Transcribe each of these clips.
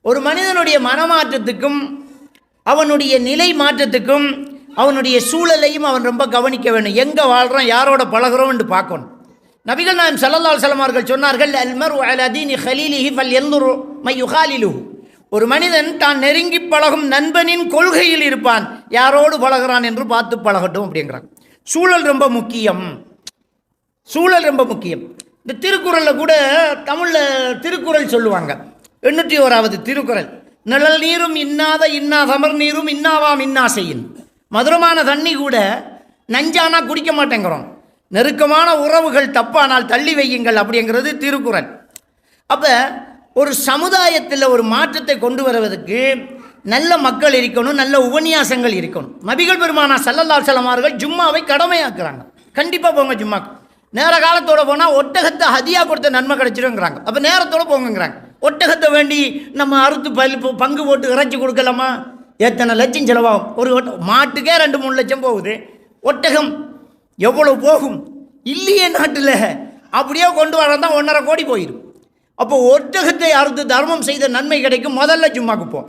ஒரு மனிதனுடைய மனமாற்றத்துக்கும் அவனுடைய நிலை மாற்றத்துக்கும் அவனுடைய சூழலையும் அவன் ரொம்ப கவனிக்க வேண்டும். எங்கே வாழ்கிறான், யாரோட பழகிறோம் என்று பார்க்கணும். நபிகள் நாயகம் ஸல்லல்லாஹு அலைஹி வஸல்லம் அவர்கள் சொன்னார்கள், அல் மர்உ அலா தீனி ஹலீலிஹி ஃபல்யன்துரு மை யுகாலிலுஹு. ஒரு மனிதன் தான் நெருங்கி பழகும் நண்பனின் கொள்கையில் இருப்பான், யாரோடு பழகிறான் என்று பார்த்து பழகட்டும் அப்படிங்கிறாங்க. சூழல் ரொம்ப முக்கியம், சூழல் ரொம்ப முக்கியம். இந்த திருக்குறளில் கூட தமிழில் திருக்குறள் சொல்லுவாங்க. 801வது திருக்குறள், நிழல் நீரும் இன்னாத இன்னா சமர் நீரும் இன்னாவாம் இன்னா செய்யின். மதுரமான தண்ணி கூட நஞ்சானா குடிக்க மாட்டேங்கிறோம், நெருக்கமான உறவுகள் தப்பானால் தள்ளி வையுங்கள் அப்படிங்கிறது திருக்குறள். அப்போ ஒரு சமுதாயத்தில் ஒரு மாற்றத்தை கொண்டு வருவதற்கு நல்ல மக்கள் இருக்கணும், நல்ல உபன்யாசங்கள் இருக்கணும். நபிகள் பெருமானா ஸல்லல்லாஹு அலைஹி வஸல்லம் அவர்கள் ஜும்மாவை கடமையாக்குறாங்க. கண்டிப்பாக போங்க ஜும்மாக்கு. நேர காலத்தோடு போனால் ஒட்டகத்தை ஹதியா கொடுத்த நன்மை கிடைச்சிருங்கிறாங்க. அப்போ நேரத்தோடு போங்கிறாங்க. ஒட்டகத்தை வேண்டி நம்ம அறுத்து பங்கு போட்டு இறைச்சி கொடுக்கலாமா? எத்தனை லட்சம் செலவாகும். ஒரு மாட்டுக்கே 2-3 லட்சம் போகுது, ஒட்டகம் எவ்வளோ போகும் இல்லையே நாட்டில். அப்படியே கொண்டு வரதான் 1.5 கோடி போயிடும். அப்போ ஒட்டகத்தை அறுத்து தர்மம் செய்த நன்மை கிடைக்கும். முதல்ல ஜும்மாக்கு போ.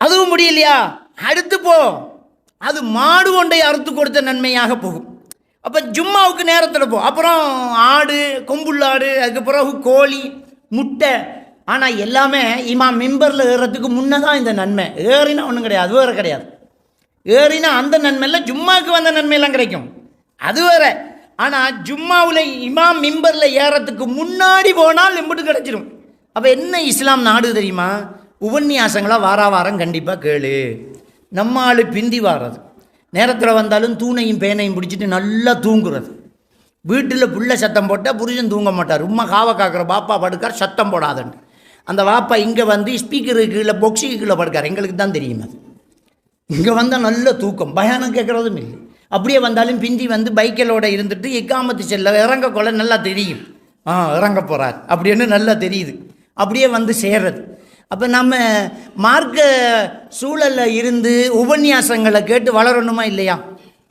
அதுவும் முடியலையா, அடுத்து போ, அது மாடு ஒன்றை அறுத்து கொடுத்த நன்மையாக போகும். அப்போ ஜும்மாவுக்கு நேரத்தில் போ. அப்புறம் ஆடு, கொம்புள்ளாடு, அதுக்கு பிறகு கோழி, முட்டை. ஆனால் எல்லாமே இமாம் மிம்பரில் ஏறுறதுக்கு முன்னே தான் இந்த நன்மை. ஏறினா ஒன்றும் கிடையாது, அது வேறு கிடையாது. ஏறினா அந்த நன்மை இல்லை, ஜும்மாவுக்கு வந்த நன்மையெல்லாம் கிடைக்கும், அது வேறு. ஆனால் ஜும்மாவில் இமாம் மிம்பரில் ஏறத்துக்கு முன்னாடி போனால் எம்பிட்டு கிடைச்சிடும். அப்போ என்ன இஸ்லாம் நாடு தெரியுமா? உபன்யாசங்களாக வாரம் கண்டிப்பாக கேளு. நம்ம ஆள் பிந்தி வாரது, நேரத்தில் வந்தாலும் தூணையும் பேனையும் பிடிச்சிட்டு நல்லா தூங்குறது. வீட்டில் புள்ள சத்தம் போட்டால் புருஷன் தூங்க மாட்டார். உம்மா காவை காக்கிற பாப்பா படுக்கார், சத்தம் போடாதுன்னு. அந்த பாப்பா இங்கே வந்து ஸ்பீக்கருக்கு கீழே பொக்ஸுக்கு கீழே படுக்கார். எங்களுக்கு தான் தெரியும் அது. இங்கே வந்தால் நல்ல தூக்கம், பயானம் கேட்குறதும் இல்லை. அப்படியே வந்தாலும் பிந்தி வந்து பைக்கிலோட இருந்துட்டு இக்காமத்து செல்ல இறங்க கொள்ள நல்லா தெரியும். இறங்க போகிறார் அப்படின்னு நல்லா தெரியுது. அப்படியே வந்து சேர்றது. அப்போ நம்ம மார்க்க சூழலில் இருந்து உபன்யாசங்களை கேட்டு வளரணுமா இல்லையா?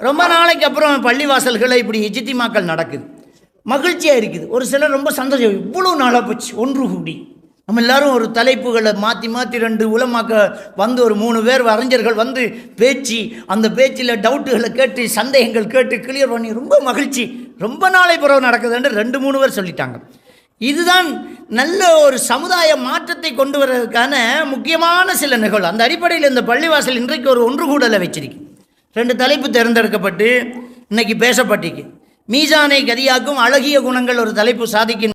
ரொம்ப நாளைக்கு அப்புறம் பள்ளிவாசல்களை இப்படி இஜ்திமாக்கள் நடக்குது, மகிழ்ச்சியாக இருக்குது. ஒரு சிலர் ரொம்ப சந்தோஷம், இவ்வளோ நாளாக போச்சு ஒன்று கூடி. நம்ம எல்லோரும் ஒரு தலைப்புகளை மாற்றி 2 உலமாக்க வந்து ஒரு 3 பேர் அறிஞர்கள் வந்து பேச்சு, அந்த பேச்சில் டவுட்டுகளை கேட்டு சந்தேகங்கள் கேட்டு கிளியர் பண்ணி ரொம்ப மகிழ்ச்சி. ரொம்ப நாளை பிறகு நடக்குதுன்னு 2-3 பேர் சொல்லிட்டாங்க. இதுதான் நல்ல ஒரு சமுதாய மாற்றத்தை கொண்டு வர்றதுக்கான முக்கியமான சில நிகழ்வு. அந்த அடிப்படையில் இந்த பள்ளிவாசல் இன்றைக்கு ஒரு ஒன்று கூடலை வச்சிருக்கு. 2 தலைப்பு தேர்ந்தெடுக்கப்பட்டு இன்னைக்கு பேசப்பட்டிருக்கு. மீசானை கதியாக்கும் அழகிய குணங்கள் ஒரு தலைப்பு சாதிக்கும்.